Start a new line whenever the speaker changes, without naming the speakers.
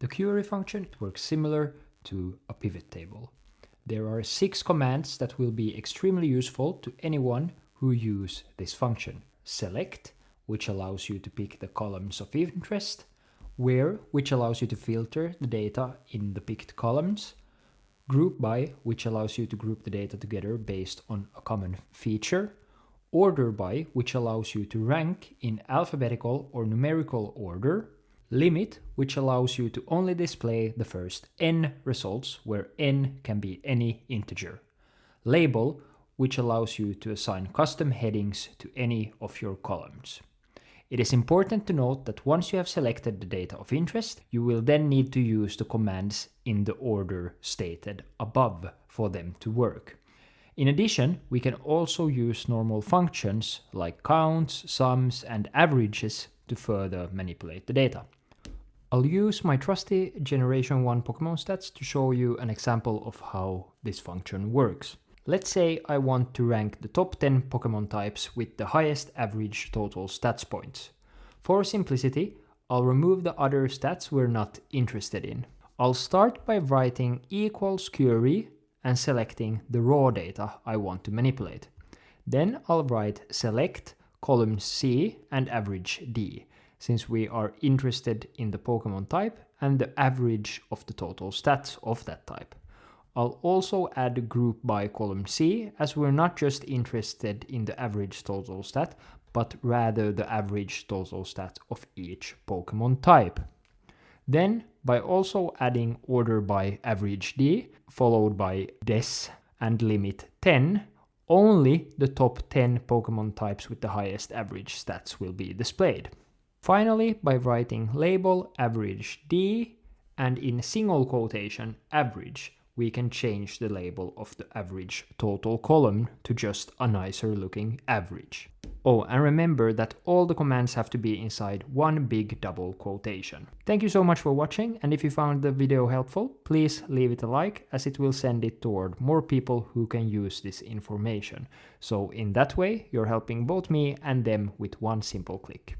The query function works similar to a pivot table. There are 6 commands that will be extremely useful to anyone who use this function. Select, which allows you to pick the columns of interest. Where, which allows you to filter the data in the picked columns. Group by, which allows you to group the data together based on a common feature. Order by, which allows you to rank in alphabetical or numerical order. Limit, which allows you to only display the first n results, where n can be any integer. Label, which allows you to assign custom headings to any of your columns. It is important to note that once you have selected the data of interest, you will then need to use the commands in the order stated above for them to work. In addition, we can also use normal functions like counts, sums, and averages to further manipulate the data. I'll use my trusty Generation 1 Pokemon stats to show you an example of how this function works. Let's say I want to rank the top 10 Pokemon types with the highest average total stats points. For simplicity, I'll remove the other stats we're not interested in. I'll start by writing equals query and selecting the raw data I want to manipulate. Then I'll write select column C and average D, since we are interested in the Pokemon type and the average of the total stats of that type. I'll also add group by column C, as we're not just interested in the average total stat, but rather the average total stat of each Pokemon type. Then, by also adding order by average D, followed by des and limit 10, only the top 10 Pokemon types with the highest average stats will be displayed. Finally, by writing label average D and in single quotation average, we can change the label of the average total column to just a nicer looking average. Oh, and remember that all the commands have to be inside one big double quotation. Thank you so much for watching, and if you found the video helpful, please leave it a like, as it will send it toward more people who can use this information. So in that way, you're helping both me and them with one simple click.